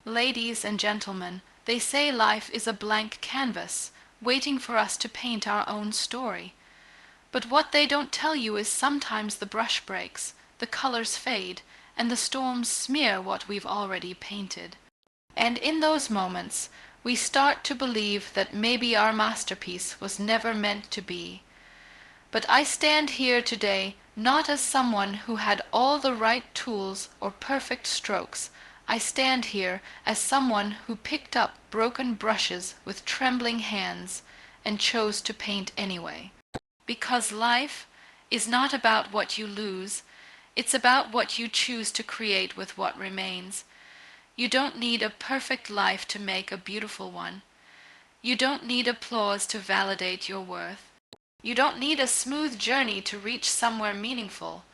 Ladies and gentlemen, they say life is a blank canvas, waiting for us to paint our own story. But what they don't tell you is sometimes the brush breaks, the colors fade, and the storms smear what we've already painted. And in those moments, we start to believe that maybe our masterpiece was never meant to be. But I stand here today not as someone who had all the right tools or perfect strokes. I stand here as someone who picked up broken brushes with trembling hands and chose to paint anyway. Because life is not about what you lose, it's about what you choose to create with what remains. You don't need a perfect life to make a beautiful one. You don't need applause to validate your worth. You don't need a smooth journey to reach somewhere meaningful.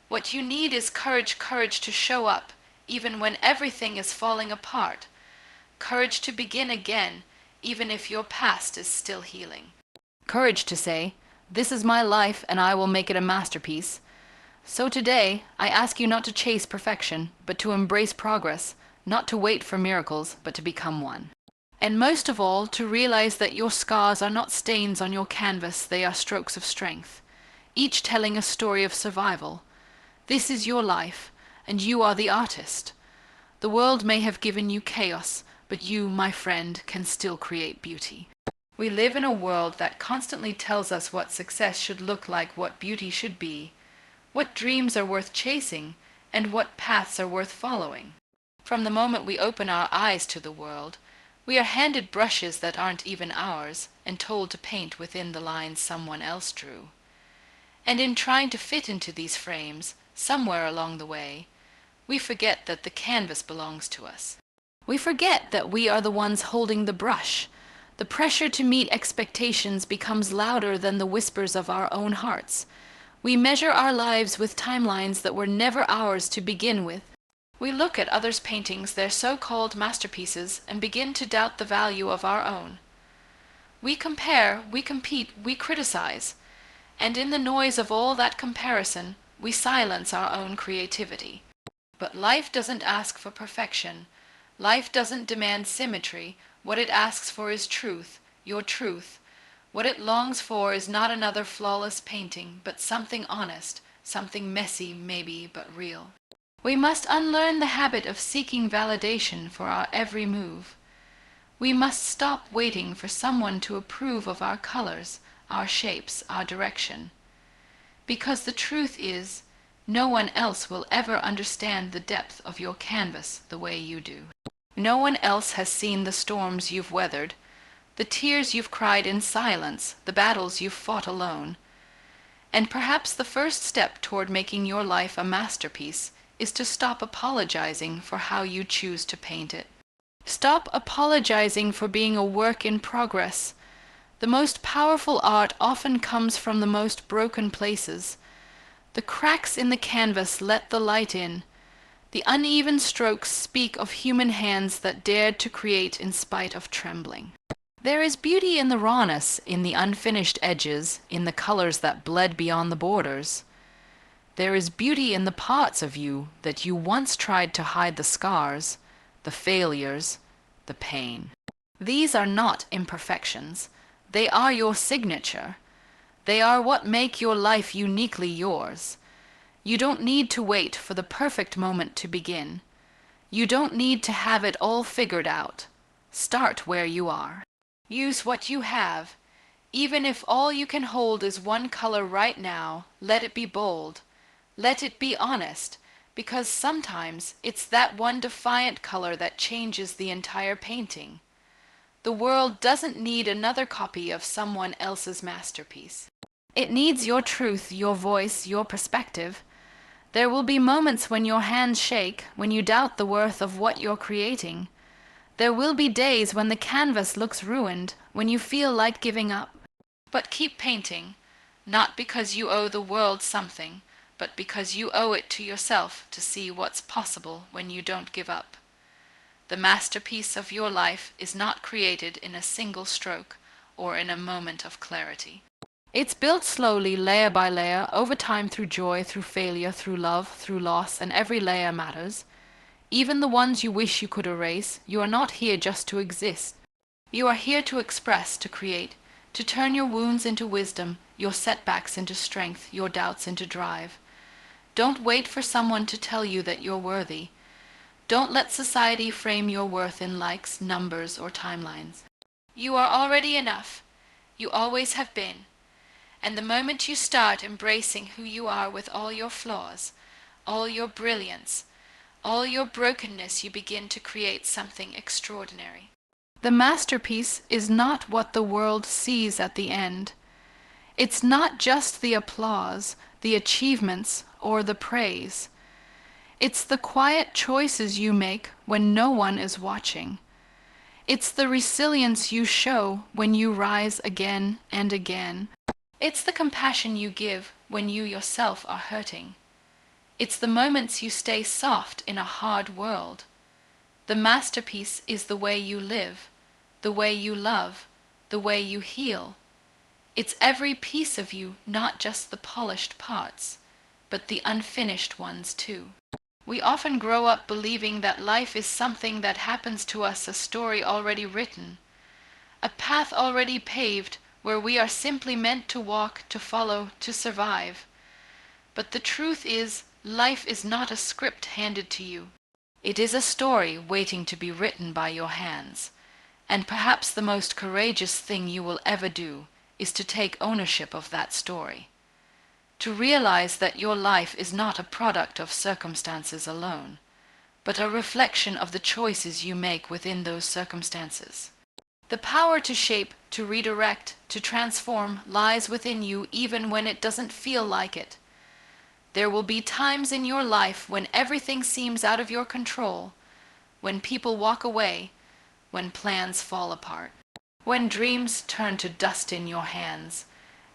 What you need is courage to show up, even when everything is falling apart. Courage to begin again, even if your past is still healing. Courage to say, "This is my life and I will make it a masterpiece." So today, I ask you not to chase perfection, but to embrace progress, not to wait for miracles, but to become one. And most of all, to realize that your scars are not stains on your canvas, they are strokes of strength, each telling a story of survival. This is your life, and you are the artist. The world may have given you chaos, but you, my friend, can still create beauty. We live in a world that constantly tells us what success should look like, what beauty should be, what dreams are worth chasing, and what paths are worth following. From the moment we open our eyes to the world, we are handed brushes that aren't even ours and told to paint within the lines someone else drew. And in trying to fit into these frames, somewhere along the way, we forget that the canvas belongs to us. We forget that we are the ones holding the brush. The pressure to meet expectations becomes louder than the whispers of our own hearts. We measure our lives with timelines that were never ours to begin with. We look at others' paintings, their so-called masterpieces, and begin to doubt the value of our own. We compare, we compete, we criticize, and in the noise of all that comparison, we silence our own creativity. But life doesn't ask for perfection. Life doesn't demand symmetry. What it asks for is truth, your truth. What it longs for is not another flawless painting, but something honest, something messy maybe, but real. We must unlearn the habit of seeking validation for our every move. We must stop waiting for someone to approve of our colors, our shapes, our direction. Because the truth is, no one else will ever understand the depth of your canvas the way you do. No one else has seen the storms you've weathered, the tears you've cried in silence, the battles you've fought alone. And perhaps the first step toward making your life a masterpiece is to stop apologizing for how you choose to paint it. Stop apologizing for being a work in progress. The most powerful art often comes from the most broken places. The cracks in the canvas let the light in. The uneven strokes speak of human hands that dared to create in spite of trembling. There is beauty in the rawness, in the unfinished edges, in the colors that bled beyond the borders. There is beauty in the parts of you that you once tried to hide, the scars, the failures, the pain. These are not imperfections. They are your signature. They are what make your life uniquely yours. You don't need to wait for the perfect moment to begin. You don't need to have it all figured out. Start where you are. Use what you have. Even if all you can hold is one color right now, let it be bold. Let it be honest, because sometimes it's that one defiant color that changes the entire painting. The world doesn't need another copy of someone else's masterpiece. It needs your truth, your voice, your perspective. There will be moments when your hands shake, when you doubt the worth of what you're creating. There will be days when the canvas looks ruined, when you feel like giving up. But keep painting, not because you owe the world something, but because you owe it to yourself to see what's possible when you don't give up. The masterpiece of your life is not created in a single stroke or in a moment of clarity. It's built slowly, layer by layer, over time, through joy, through failure, through love, through loss, and every layer matters. Even the ones you wish you could erase. You are not here just to exist. You are here to express, to create, to turn your wounds into wisdom, your setbacks into strength, your doubts into drive. Don't wait for someone to tell you that you're worthy. Don't let society frame your worth in likes, numbers, or timelines. You are already enough. You always have been. And the moment you start embracing who you are with all your flaws, all your brilliance, all your brokenness, you begin to create something extraordinary. The masterpiece is not what the world sees at the end. It's not just the applause, the achievements, or the praise. It's the quiet choices you make when no one is watching. It's the resilience you show when you rise again and again. It's the compassion you give when you yourself are hurting. It's the moments you stay soft in a hard world. The masterpiece is the way you live, the way you love, the way you heal. It's every piece of you, not just the polished parts, but the unfinished ones too. We often grow up believing that life is something that happens to us, a story already written, a path already paved where we are simply meant to walk, to follow, to survive. But the truth is, life is not a script handed to you. It is a story waiting to be written by your hands. And perhaps the most courageous thing you will ever do is to take ownership of that story. To realize that your life is not a product of circumstances alone, but a reflection of the choices you make within those circumstances. The power to shape, to redirect, to transform lies within you even when it doesn't feel like it. There will be times in your life when everything seems out of your control, when people walk away, when plans fall apart, when dreams turn to dust in your hands,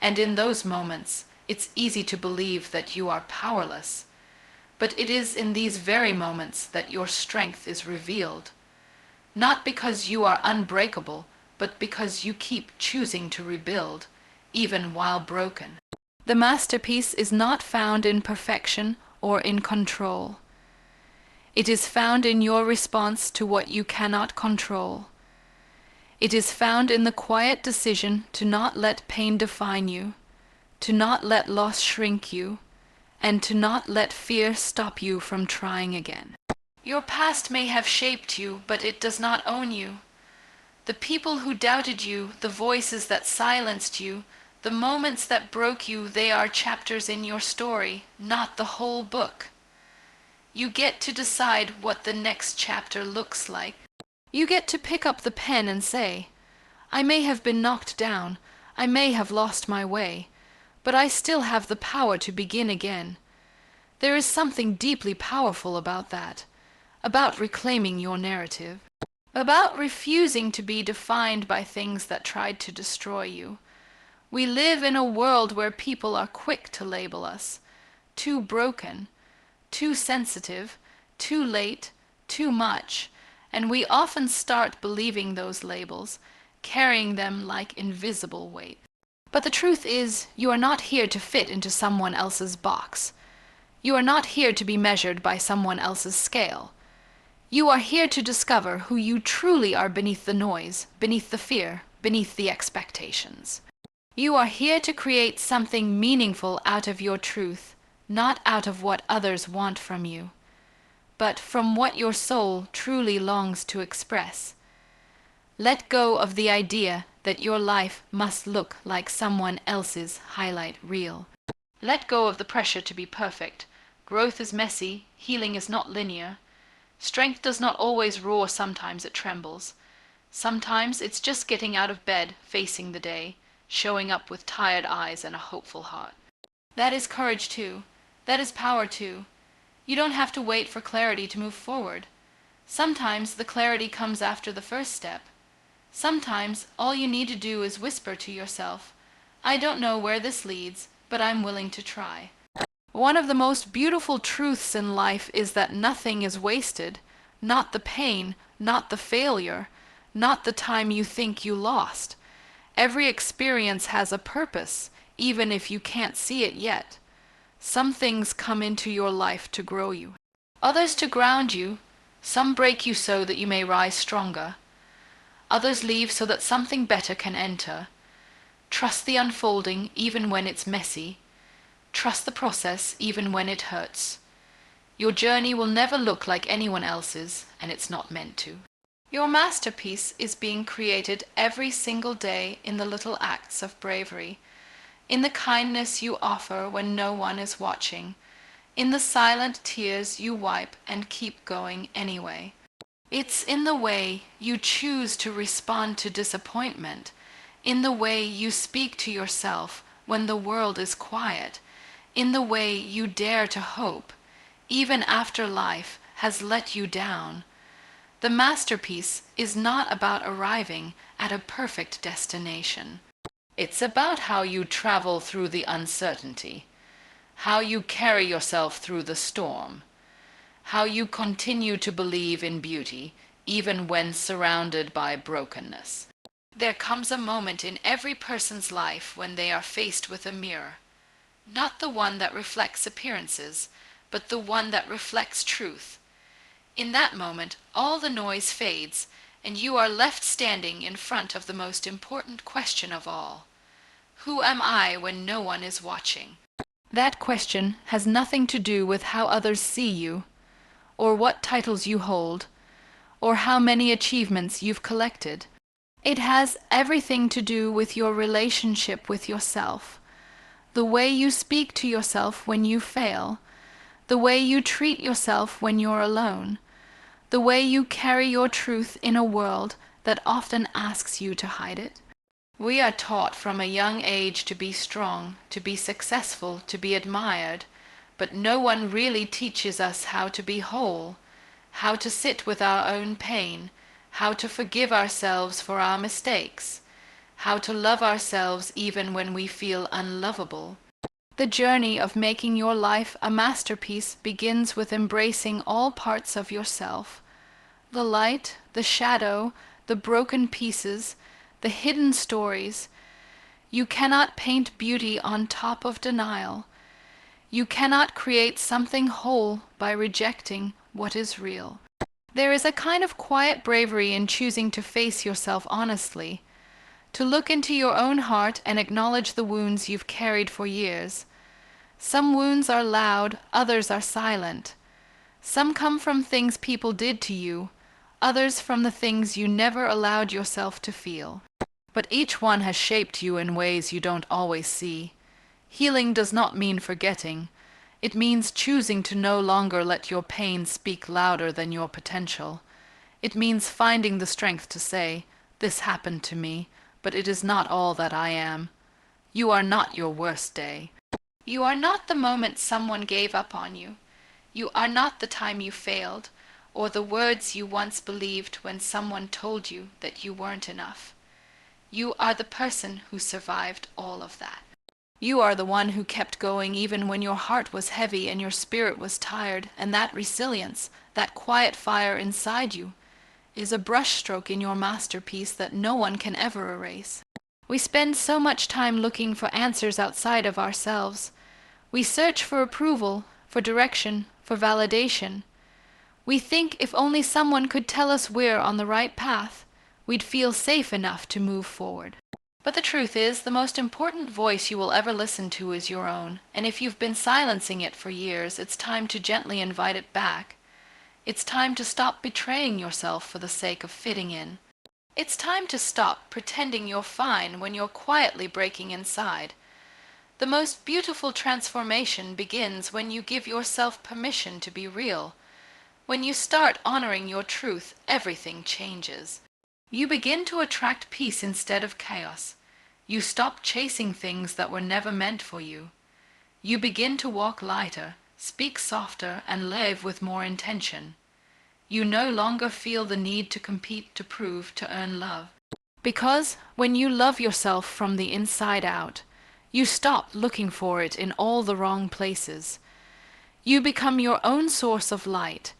and in those moments, it's easy to believe that you are powerless. But it is in these very moments that your strength is revealed, not because you are unbreakable, but because you keep choosing to rebuild, even while broken. The masterpiece is not found in perfection or in control. It is found in your response to what you cannot control. It is found in the quiet decision to not let pain define you, to not let loss shrink you, and to not let fear stop you from trying again. Your past may have shaped you, but it does not own you. The people who doubted you, the voices that silenced you, the moments that broke you, they are chapters in your story, not the whole book. You get to decide what the next chapter looks like. You get to pick up the pen and say, I may have been knocked down, I may have lost my way, but I still have the power to begin again. There is something deeply powerful about that, about reclaiming your narrative, about refusing to be defined by things that tried to destroy you. We live in a world where people are quick to label us, too broken, too sensitive, too late, too much, and we often start believing those labels, carrying them like invisible weight. But the truth is, you are not here to fit into someone else's box. You are not here to be measured by someone else's scale. You are here to discover who you truly are beneath the noise, beneath the fear, beneath the expectations. You are here to create something meaningful out of your truth, not out of what others want from you, but from what your soul truly longs to express. Let go of the idea that your life must look like someone else's highlight reel. Let go of the pressure to be perfect. Growth is messy, healing is not linear. Strength does not always roar, sometimes it trembles. Sometimes it's just getting out of bed, facing the day, showing up with tired eyes and a hopeful heart. That is courage too. That is power too. You don't have to wait for clarity to move forward. Sometimes the clarity comes after the first step. Sometimes all you need to do is whisper to yourself, I don't know where this leads, but I'm willing to try. One of the most beautiful truths in life is that nothing is wasted, not the pain, not the failure, not the time you think you lost. Every experience has a purpose, even if you can't see it yet. Some things come into your life to grow you, others to ground you, Some break you so that you may rise stronger. Others leave so that something better can enter. Trust the unfolding even when it's messy. Trust the process even when it hurts. Your journey will never look like anyone else's, and it's not meant to. Your masterpiece is being created every single day in the little acts of bravery, in the kindness you offer when no one is watching, in the silent tears you wipe and keep going anyway. It's in the way you choose to respond to disappointment, in the way you speak to yourself when the world is quiet, in the way you dare to hope, even after life has let you down. The masterpiece is not about arriving at a perfect destination. It's about how you travel through the uncertainty, how you carry yourself through the storm, how you continue to believe in beauty even when surrounded by brokenness. There comes a moment in every person's life when they are faced with a mirror, not the one that reflects appearances, but the one that reflects truth. In that moment, all the noise fades, and you are left standing in front of the most important question of all. Who am I when no one is watching? That question has nothing to do with how others see you, or what titles you hold, or how many achievements you've collected. It has everything to do with your relationship with yourself, the way you speak to yourself when you fail, the way you treat yourself when you're alone, the way you carry your truth in a world that often asks you to hide it. We are taught from a young age to be strong, to be successful, to be admired, but no one really teaches us how to be whole, how to sit with our own pain, how to forgive ourselves for our mistakes, how to love ourselves even when we feel unlovable. The journey of making your life a masterpiece begins with embracing all parts of yourself, the light, the shadow, the broken pieces, the hidden stories. You cannot paint beauty on top of denial. You cannot create something whole by rejecting what is real. There is a kind of quiet bravery in choosing to face yourself honestly, to look into your own heart and acknowledge the wounds you've carried for years. Some wounds are loud, others are silent. Some come from things people did to you, others from the things you never allowed yourself to feel. But each one has shaped you in ways you don't always see. Healing does not mean forgetting. It means choosing to no longer let your pain speak louder than your potential. It means finding the strength to say, "This happened to me, but it is not all that I am." You are not your worst day. You are not the moment someone gave up on you. You are not the time you failed, or the words you once believed when someone told you that you weren't enough. You are the person who survived all of that. You are the one who kept going even when your heart was heavy and your spirit was tired, and that resilience, that quiet fire inside you, is a brushstroke in your masterpiece that no one can ever erase. We spend so much time looking for answers outside of ourselves. We search for approval, for direction, for validation. We think if only someone could tell us we're on the right path, we'd feel safe enough to move forward. But the truth is, the most important voice you will ever listen to is your own, and if you've been silencing it for years, it's time to gently invite it back. It's time to stop betraying yourself for the sake of fitting in. It's time to stop pretending you're fine when you're quietly breaking inside. The most beautiful transformation begins when you give yourself permission to be real. When you start honoring your truth, everything changes. You begin to attract peace instead of chaos. You stop chasing things that were never meant for you. You begin to walk lighter, speak softer, and live with more intention. You no longer feel the need to compete, to prove, to earn love. Because when you love yourself from the inside out, you stop looking for it in all the wrong places. You become your own source of light,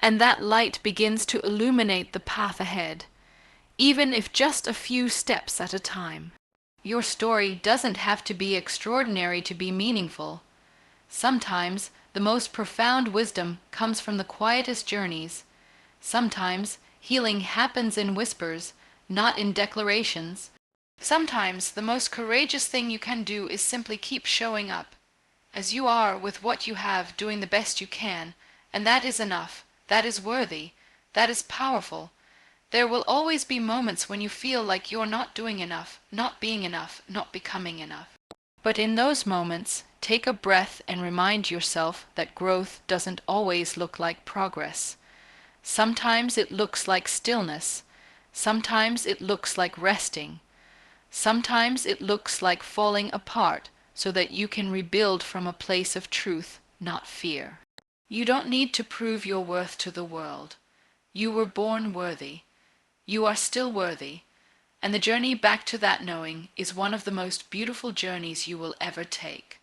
and that light begins to illuminate the path ahead, even if just a few steps at a time. Your story doesn't have to be extraordinary to be meaningful. Sometimes the most profound wisdom comes from the quietest journeys. Sometimes healing happens in whispers, not in declarations. Sometimes the most courageous thing you can do is simply keep showing up, as you are, with what you have, doing the best you can, and that is enough, that is worthy, that is powerful. There will always be moments when you feel like you're not doing enough, not being enough, not becoming enough. But in those moments, take a breath and remind yourself that growth doesn't always look like progress. Sometimes it looks like stillness. Sometimes it looks like resting. Sometimes it looks like falling apart so that you can rebuild from a place of truth, not fear. You don't need to prove your worth to the world. You were born worthy. You are still worthy. And the journey back to that knowing is one of the most beautiful journeys you will ever take.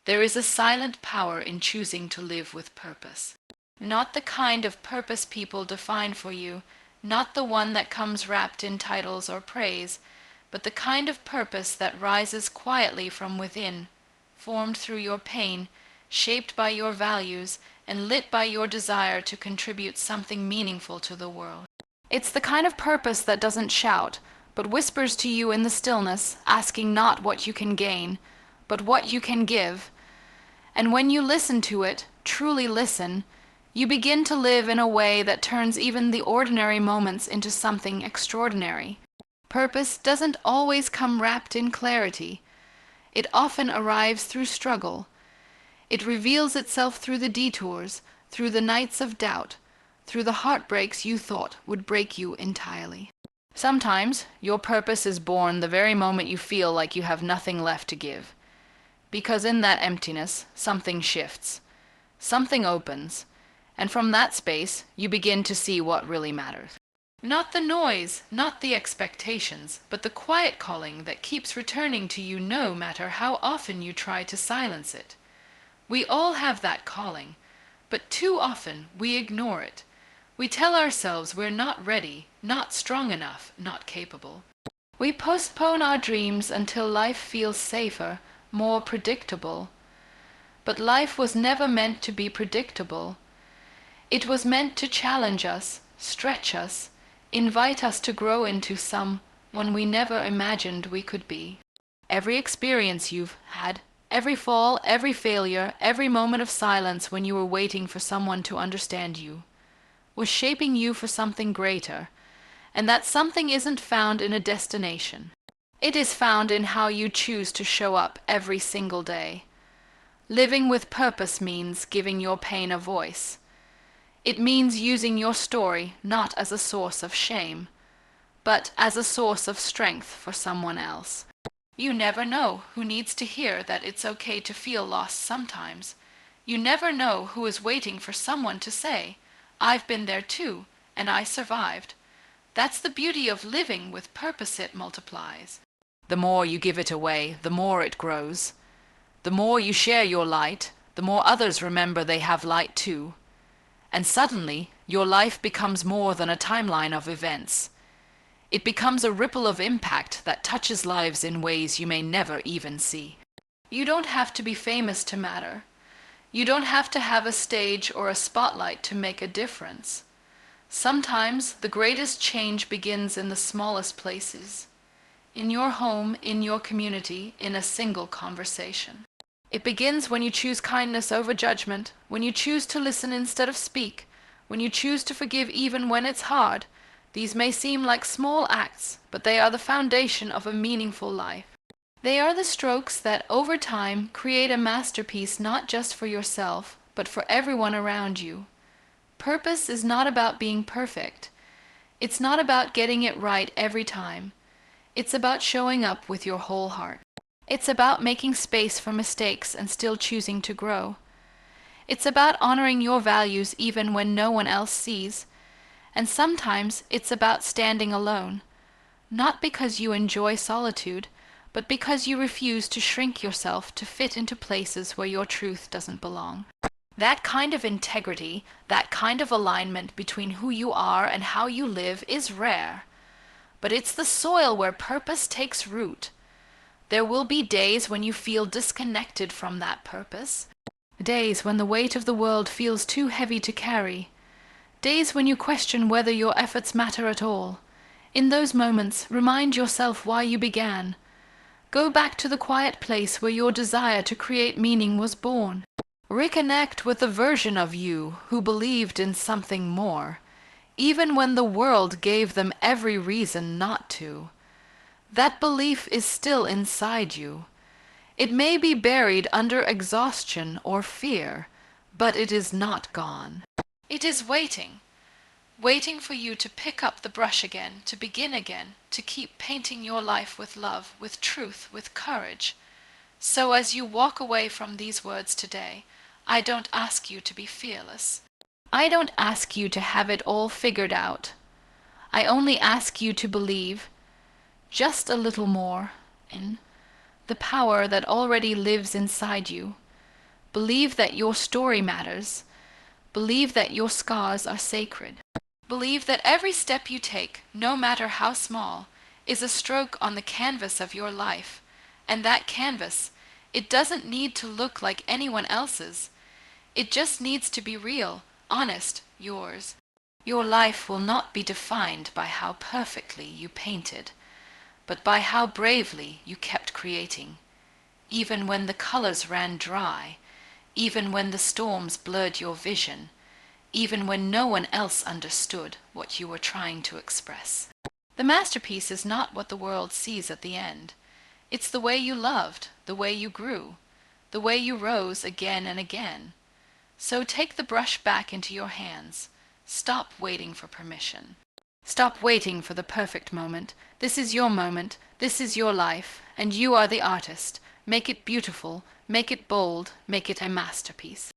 There is a silent power in choosing to live with purpose. Not the kind of purpose people define for you, not the one that comes wrapped in titles or praise, but the kind of purpose that rises quietly from within, formed through your pain, shaped by your values, and lit by your desire to contribute something meaningful to the world. It's the kind of purpose that doesn't shout, but whispers to you in the stillness, asking not what you can gain, but what you can give. And when you listen to it, truly listen, you begin to live in a way that turns even the ordinary moments into something extraordinary. Purpose doesn't always come wrapped in clarity. It often arrives through struggle. It reveals itself through the detours, through the nights of doubt, through the heartbreaks you thought would break you entirely. Sometimes your purpose is born the very moment you feel like you have nothing left to give. Because in that emptiness, something shifts. Something opens. And from that space, you begin to see what really matters. Not the noise, not the expectations, but the quiet calling that keeps returning to you no matter how often you try to silence it. We all have that calling, but too often we ignore it. We tell ourselves we're not ready, not strong enough, not capable. We postpone our dreams until life feels safer, more predictable. But life was never meant to be predictable. It was meant to challenge us, stretch us, invite us to grow into someone we never imagined we could be. Every experience you've had, every fall, every failure, every moment of silence when you were waiting for someone to understand you, was shaping you for something greater, and that something isn't found in a destination. It is found in how you choose to show up every single day. Living with purpose means giving your pain a voice. It means using your story not as a source of shame, but as a source of strength for someone else. You never know who needs to hear that it's okay to feel lost sometimes. You never know who is waiting for someone to say, "I've been there too, and I survived." That's the beauty of living with purpose. It multiplies. The more you give it away, the more it grows. The more you share your light, the more others remember they have light too. And suddenly, your life becomes more than a timeline of events. It becomes a ripple of impact that touches lives in ways you may never even see. You don't have to be famous to matter. You don't have to have a stage or a spotlight to make a difference. Sometimes the greatest change begins in the smallest places. In your home, in your community, in a single conversation. It begins when you choose kindness over judgment, when you choose to listen instead of speak, when you choose to forgive even when it's hard. These may seem like small acts, but they are the foundation of a meaningful life. They are the strokes that, over time, create a masterpiece not just for yourself, but for everyone around you. Purpose is not about being perfect. It's not about getting it right every time. It's about showing up with your whole heart. It's about making space for mistakes and still choosing to grow. It's about honoring your values even when no one else sees. And sometimes it's about standing alone, not because you enjoy solitude, but because you refuse to shrink yourself to fit into places where your truth doesn't belong. That kind of integrity, that kind of alignment between who you are and how you live is rare. But it's the soil where purpose takes root. There will be days when you feel disconnected from that purpose. Days when the weight of the world feels too heavy to carry. Days when you question whether your efforts matter at all. In those moments, remind yourself why you began. Go back to the quiet place where your desire to create meaning was born. Reconnect with the version of you who believed in something more, even when the world gave them every reason not to. That belief is still inside you. It may be buried under exhaustion or fear, but it is not gone. It is waiting, waiting for you to pick up the brush again, to begin again, to keep painting your life with love, with truth, with courage. So as you walk away from these words today, I don't ask you to be fearless. I don't ask you to have it all figured out. I only ask you to believe, just a little more, in the power that already lives inside you. Believe that your story matters. Believe that your scars are sacred. Believe that every step you take, no matter how small, is a stroke on the canvas of your life. And that canvas, it doesn't need to look like anyone else's. It just needs to be real, honest, yours. Your life will not be defined by how perfectly you painted, but by how bravely you kept creating, even when the colors ran dry, even when the storms blurred your vision, even when no one else understood what you were trying to express. The masterpiece is not what the world sees at the end. It's the way you loved, the way you grew, the way you rose again and again. So take the brush back into your hands. Stop waiting for permission. Stop waiting for the perfect moment. This is your moment, this is your life, and you are the artist. Make it beautiful, make it bold, make it a masterpiece.